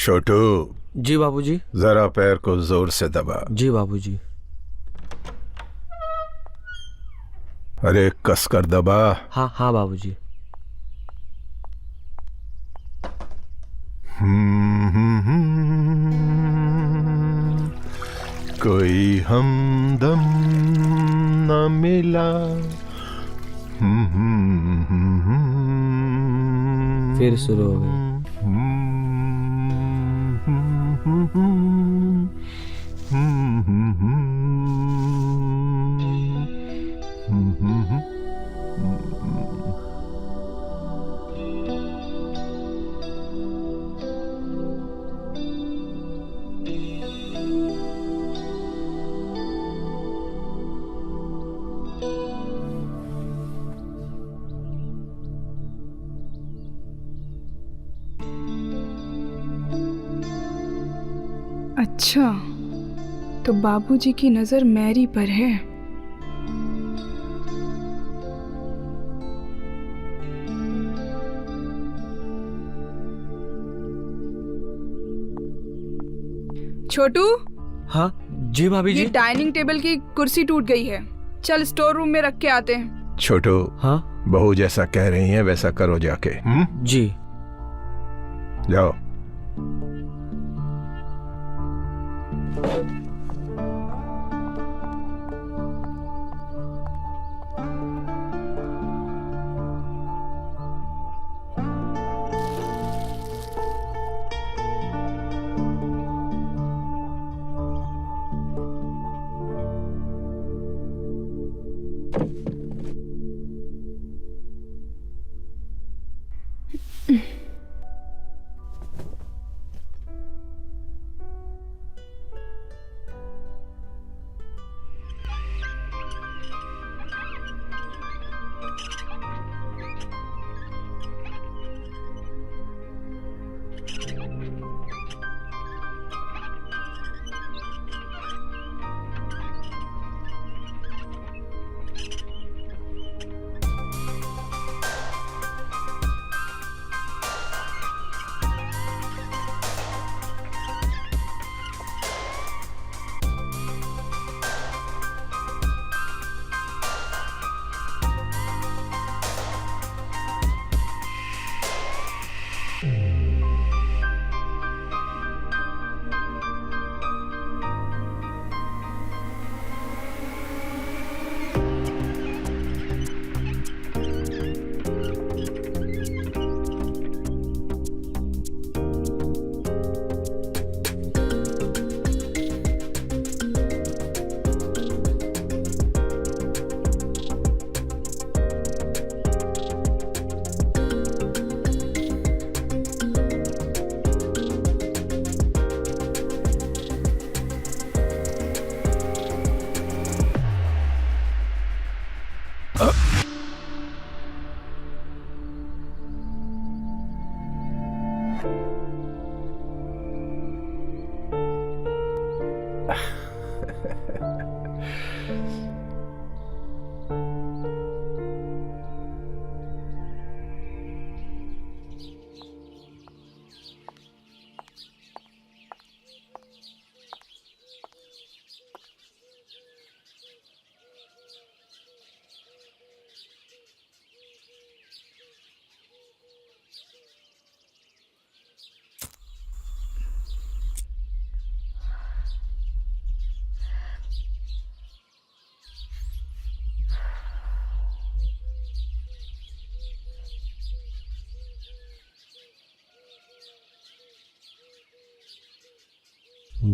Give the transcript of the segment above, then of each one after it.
छोटू। जी बाबूजी। जरा पैर को जोर से दबा। जी बाबूजी। अरे कसकर दबा। हाँ हाँ बाबूजी। कोई हमदम न मिला। फिर शुरू हो गई। अच्छा, तो बाबूजी की नजर मैरी पर है। छोटू। हाँ जी भाभी जी। ये डाइनिंग टेबल की कुर्सी टूट गई है, चल स्टोर रूम में रख के आते हैं। छोटू। हाँ बहू जैसा कह रही है वैसा करो जाके। जी। जाओ।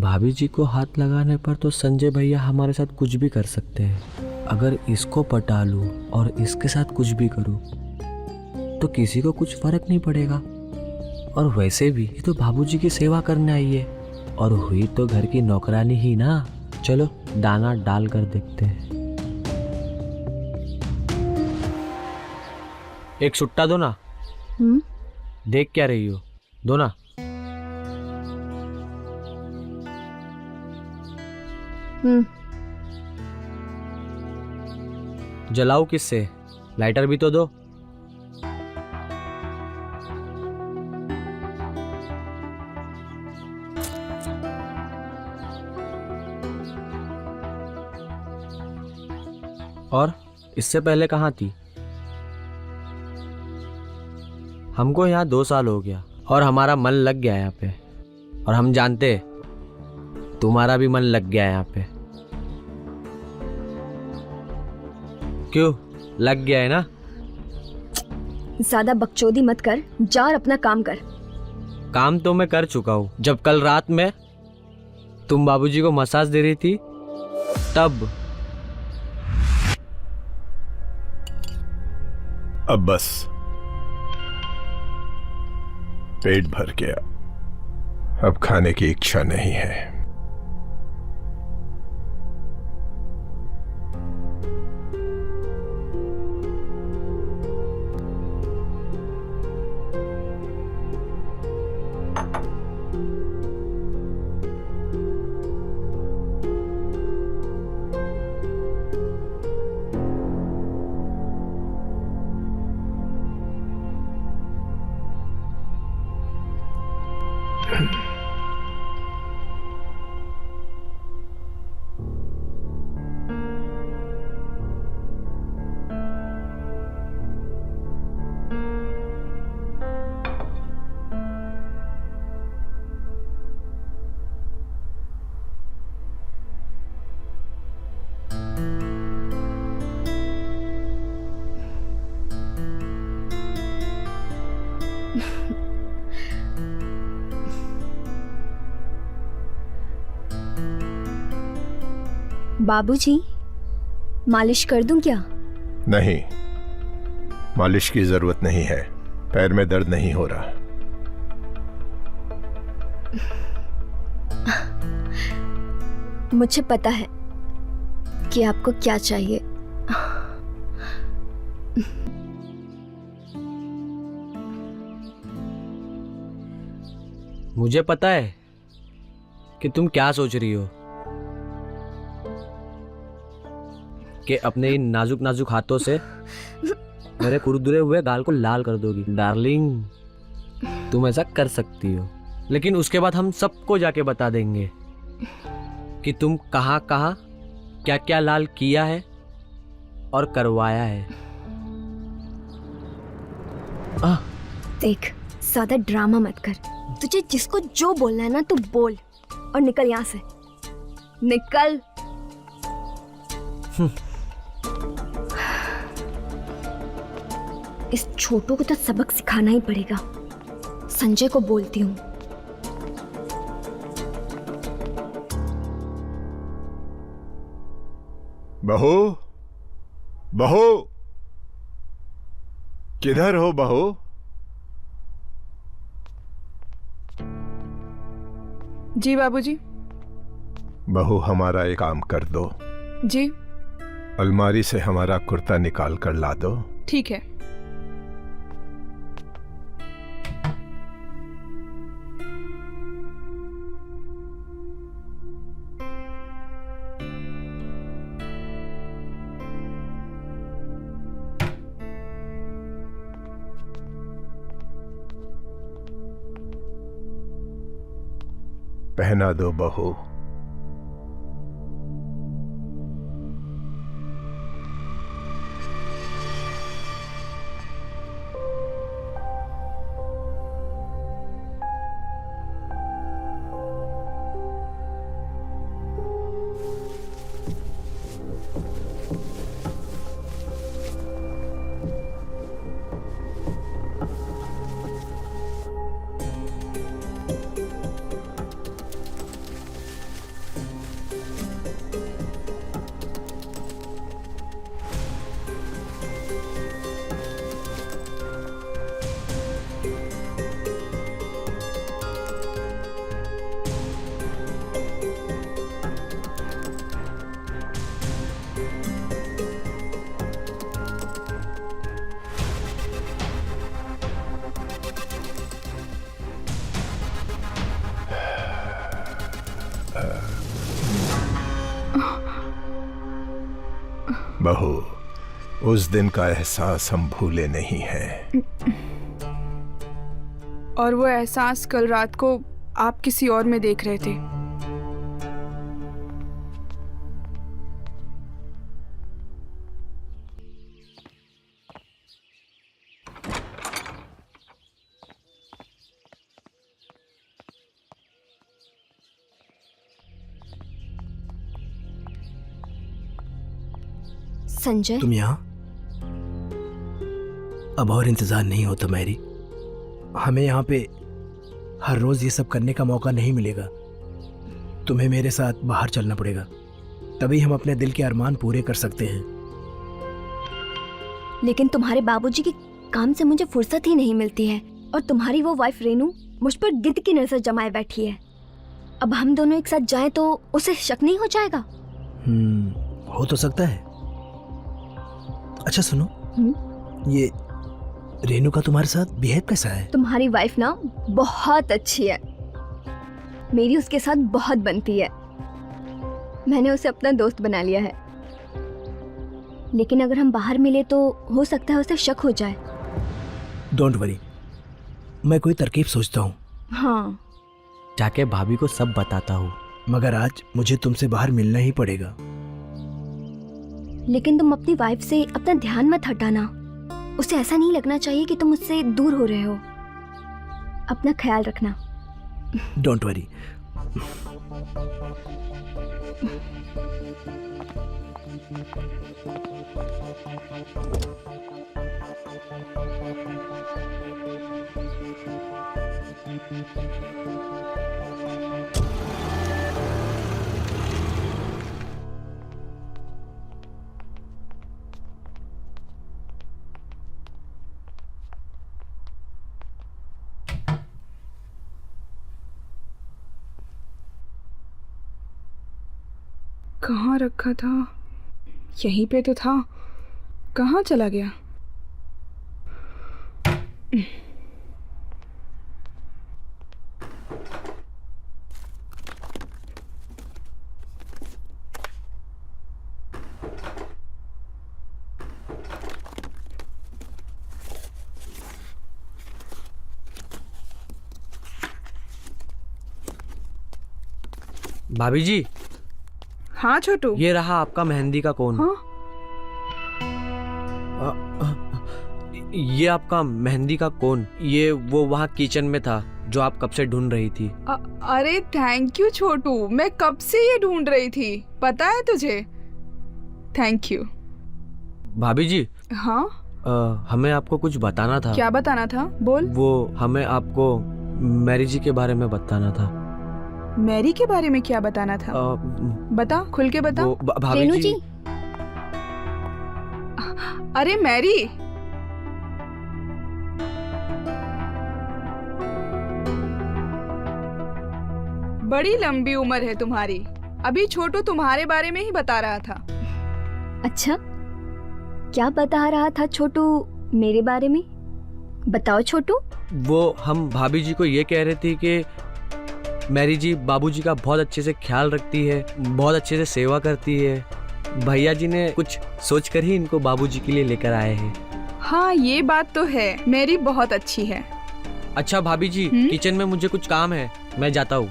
भाभी जी को हाथ लगाने पर तो संजय भैया हमारे साथ कुछ भी कर सकते हैं। अगर इसको पटा लूं और इसके साथ कुछ भी करूं तो किसी को कुछ फर्क नहीं पड़ेगा। और वैसे भी ये तो बाबूजी की सेवा करने आई है और हुई तो घर की नौकरानी ही ना। चलो दाना डाल कर देखते हैं। एक छुट्टा दो ना। देख क्या रही हो, दो ना। जलाऊ किससे? लाइटर भी तो दो। और इससे पहले कहाँ थी? हमको यहाँ 2 साल हो गया और हमारा मन लग गया यहाँ पे, और हम जानते तुम्हारा भी मन लग गया यहाँ पे। क्यों लग गया है ना? ज्यादा बकचोदी मत कर, जा और अपना काम कर। काम तो मैं कर चुका हूँ। जब कल रात में तुम बाबूजी को मसाज दे रही थी तब। अब बस, पेट भर गया, अब खाने की इच्छा नहीं है। बाबूजी, मालिश कर दूं क्या? नहीं, मालिश की जरूरत नहीं है। पैर में दर्द नहीं हो रहा। मुझे पता है कि आपको क्या चाहिए। मुझे पता है कि तुम क्या सोच रही हो, कि अपने इन नाजुक नाजुक हाथों से मेरे कुरकुरे हुए गाल को लाल कर दोगी। डार्लिंग, तुम ऐसा कर सकती हो, लेकिन उसके बाद हम सबको जाके बता देंगे कि तुम कहाँ कहाँ क्या क्या लाल किया है और करवाया है। देख, ज्यादा ड्रामा मत कर। तुझे जिसको जो बोलना है ना तू बोल, और निकल यहाँ से, निकल। इस छोटू को तो सबक सिखाना ही पड़ेगा। संजय को बोलती हूँ। बहू, बहू, किधर हो बहू? जी बाबूजी। बहू, हमारा एक काम कर दो। जी। अलमारी से हमारा कुर्ता निकाल कर ला दो। ठीक है। पहना दो बहू। बहू, उस दिन का एहसास हम भूले नहीं हैं। और वो एहसास कल रात को आप किसी और में देख रहे थे। संजय, तुम यहाँ? अब और इंतजार नहीं होता मैरी। हमें यहाँ पे हर रोज ये सब करने का मौका नहीं मिलेगा। तुम्हें मेरे साथ बाहर चलना पड़ेगा, तभी हम अपने दिल के अरमान पूरे कर सकते हैं। लेकिन तुम्हारे बाबूजी के काम से मुझे फुर्सत ही नहीं मिलती है, और तुम्हारी वो वाइफ रेनू मुझ पर गिद्ध की नजर जमाए बैठी है। अब हम दोनों एक साथ जाएं तो उसे शक नहीं हो जाएगा? हो तो सकता है। अच्छा सुनो, ये रेनू का तुम्हारे साथ बिहेव कैसा है? तुम्हारी वाइफ ना बहुत अच्छी है, मेरी उसके साथ बहुत बनती है। मैंने उसे अपना दोस्त बना लिया है, लेकिन अगर हम बाहर मिले तो हो सकता है उसे शक हो जाए। डोंट वरी, मैं कोई तरकीब सोचता हूँ। हाँ, जाके भाभी को सब बताता हूँ। मगर आज मुझे तुमसे बाहर मिलना ही पड़ेगा। लेकिन तुम अपनी वाइफ से अपना ध्यान मत हटाना। उसे ऐसा नहीं लगना चाहिए कि तुम उससे दूर हो रहे हो। अपना ख्याल रखना। Don't worry. कहाँ रखा था? यहीं पे तो था, कहाँ चला गया? भाभी जी, हाँ छोटू। ये रहा आपका मेहंदी का कोन। हाँ? ये आपका मेहंदी का कोन, ये वो वहाँ किचन में था जो आप कब से ढूंढ रही थी। अरे थैंक यू छोटू, मैं कब से ये ढूंढ रही थी, पता है तुझे? Thank you. भाभी जी, हाँ? हमें आपको कुछ बताना था। क्या बताना था? बोल। वो हमें आपको मैरी जी के बारे में बताना था। मैरी के बारे में क्या बताना था? बता, खुल के बता। भाभी रेनू जी, अरे मैरी, बड़ी लंबी उम्र है तुम्हारी। अभी छोटू तुम्हारे बारे में ही बता रहा था। अच्छा, क्या बता रहा था छोटू मेरे बारे में? बताओ छोटू। वो हम भाभी जी को ये कह रहे थे कि मैरी जी बाबूजी का बहुत अच्छे से ख्याल रखती है, बहुत अच्छे से सेवा करती है। भैया जी ने कुछ सोचकर ही इनको बाबूजी के लिए लेकर आए हैं। हाँ ये बात तो है, मैरी बहुत अच्छी है। अच्छा भाभी जी, किचन में मुझे कुछ काम है, मैं जाता हूँ।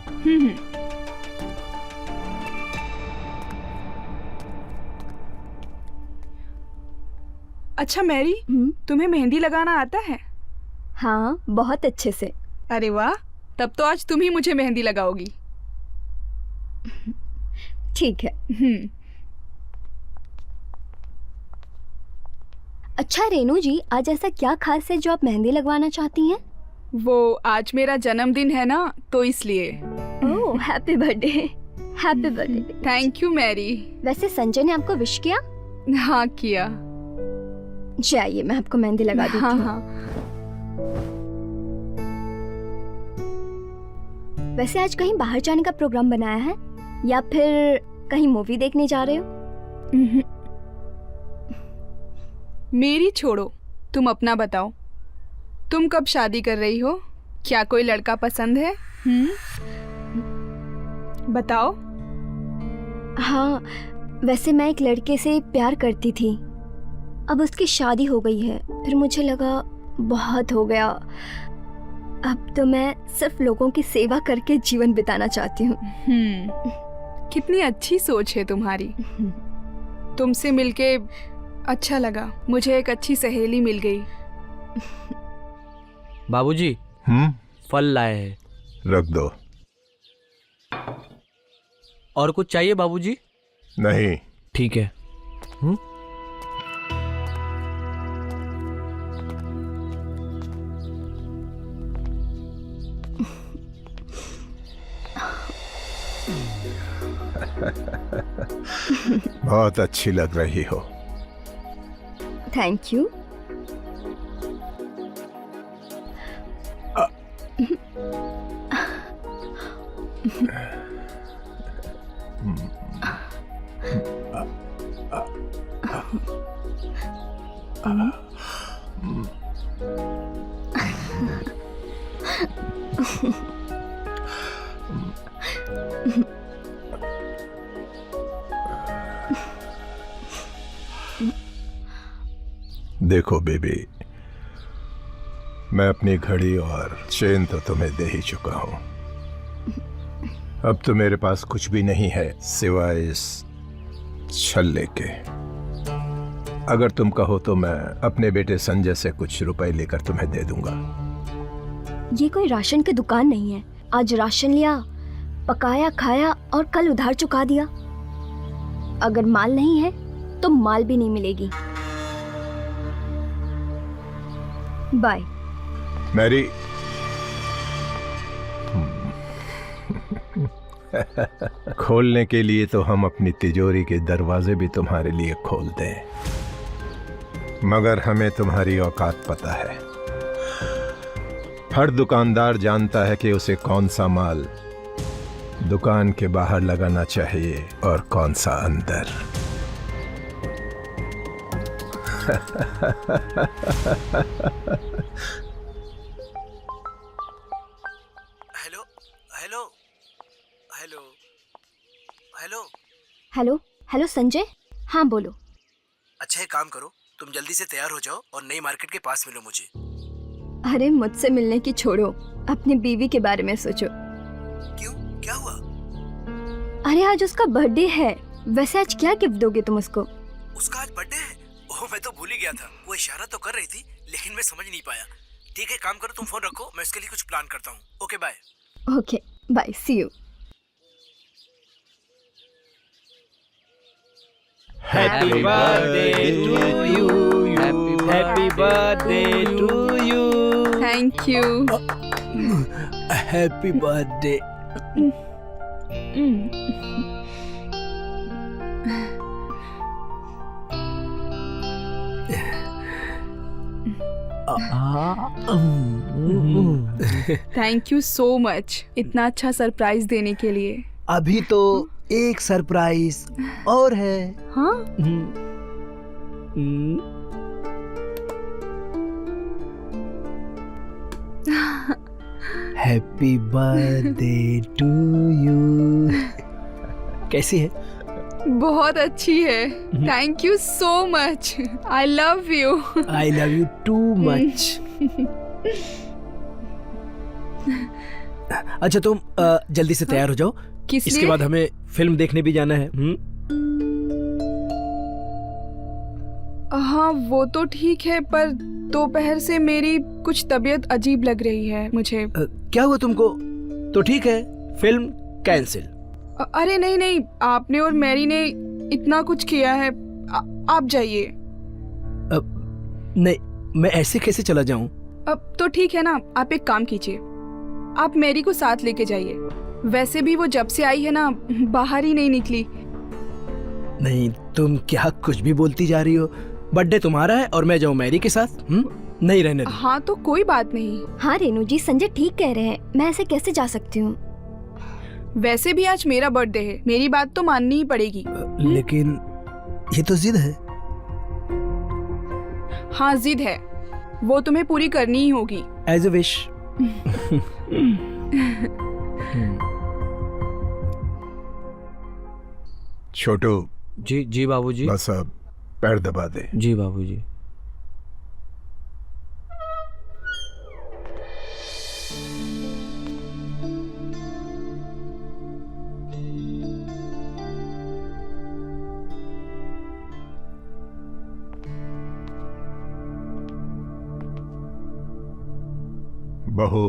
अच्छा मैरी, तुम्हें मेहंदी लगाना आता है? हाँ, बहुत अच्छे से। अरे वाह, तब तो आज तुम ही मुझे मेहंदी लगाओगी। ठीक है। अच्छा रेनू जी, आज ऐसा क्या खास है जो आप मेहंदी लगवाना चाहती हैं? वो आज मेरा जन्मदिन है ना, तो इसलिए। Oh, happy birthday. Happy birthday. Thank you Mary. वैसे संजय ने आपको विश किया? हाँ किया। जाइए, मैं आपको मेहंदी लगा देती हूँ। हाँ। वैसे आज कहीं बाहर जाने का प्रोग्राम बनाया है या फिर कहीं मूवी देखने जा रहे हो? मेरी छोड़ो, तुम अपना बताओ। तुम कब शादी कर रही हो? क्या कोई लड़का पसंद है? बताओ। हाँ, वैसे मैं एक लड़के से प्यार करती थी, अब उसकी शादी हो गई है। फिर मुझे लगा बहुत हो गया, अब तो मैं सिर्फ लोगों की सेवा करके जीवन बिताना चाहती हूँ। कितनी अच्छी सोच है तुम्हारी। तुमसे मिलके अच्छा लगा, मुझे एक अच्छी सहेली मिल गई। बाबूजी, फल लाए हैं। रख दो। और कुछ चाहिए बाबूजी? नहीं। ठीक है। बहुत अच्छी लग रही हो। Thank you. देखो बेबी, मैं अपनी घड़ी और चेन तो तुम्हें दे ही चुका हूं। अब तो मेरे पास कुछ भी नहीं है सिवाय इस छल्ले के। अगर तुम कहो तो मैं अपने बेटे संजय से कुछ रुपए लेकर तुम्हें दे दूंगा। ये कोई राशन की दुकान नहीं है। आज राशन लिया, पकाया, खाया और कल उधार चुका दिया। अगर माल नहीं है तो माल भी नहीं मिलेगी। बाय। मैरी, खोलने के लिए तो हम अपनी तिजोरी के दरवाजे भी तुम्हारे लिए खोल दें, मगर हमें तुम्हारी औकात पता है। हर दुकानदार जानता है कि उसे कौन सा माल दुकान के बाहर लगाना चाहिए और कौन सा अंदर। Hello hello hello hello. Hello hello Sanjay. हाँ बोलो। अच्छा, एक काम करो, तुम जल्दी से तैयार हो जाओ और नई मार्केट के पास मिलो मुझे। अरे मुझसे मिलने की छोड़ो, अपनी बीवी के बारे में सोचो। क्यों, क्या हुआ? अरे आज उसका बर्थडे है। वैसे आज क्या गिफ्ट दोगे तुम उसको? उसका आज बर्थडे है? ओह, मैं तो भूल ही गया था। वो इशारा तो कर रही थी लेकिन मैं समझ नहीं पाया। ठीक है, काम करो, तुम फोन रखो, मैं इसके लिए कुछ प्लान करता हूँ। Okay bye. Okay bye, see you. Happy birthday to you. Happy birthday to you. Thank you. Happy birthday. Thank you so much इतना अच्छा सरप्राइज देने के लिए। अभी तो एक सरप्राइज और है। हाँ, हैप्पी बर्थडे टू यू। कैसी है? बहुत अच्छी है। Thank you so much. I love you. I love you too much. अच्छा, तुम जल्दी से तैयार हो जाओ। किस इसके लिए? बाद हमें फिल्म देखने भी जाना है। हाँ वो तो ठीक है, पर दोपहर से मेरी कुछ तबीयत अजीब लग रही है मुझे। क्या हुआ तुमको? तो ठीक है, फिल्म कैंसिल। अरे नहीं नहीं, आपने और मैरी ने इतना कुछ किया है। आप जाइए। नहीं, मैं ऐसे कैसे चला जाऊं? अब तो ठीक है ना, आप एक काम कीजिए, आप मैरी को साथ लेके जाइए। वैसे भी वो जब से आई है ना, बाहर ही नहीं निकली। नहीं, तुम क्या कुछ भी बोलती जा रही हो? बर्थडे तुम्हारा है और मैं जाऊं मैरी के साथ? नहीं, रहने दो। हाँ तो कोई बात नहीं। हाँ रेनू जी, संजय ठीक कह रहे हैं। मैं ऐसे कैसे जा सकती हूँ? वैसे भी आज मेरा बर्थडे है, मेरी बात तो माननी ही पड़ेगी। लेकिन ये तो जिद है। हाँ जिद है, वो तुम्हें पूरी करनी ही होगी। As a wish. छोटू, जी जी बाबूजी। बस अब पैर दबा दे। जी बाबूजी। बहू,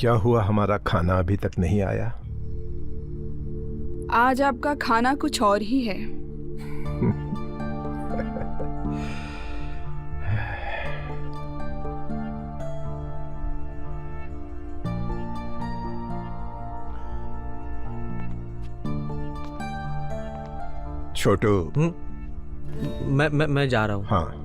क्या हुआ? हमारा खाना अभी तक नहीं आया? आज आपका खाना कुछ और ही है। छोटू। मैं जा रहा हूँ। हाँ,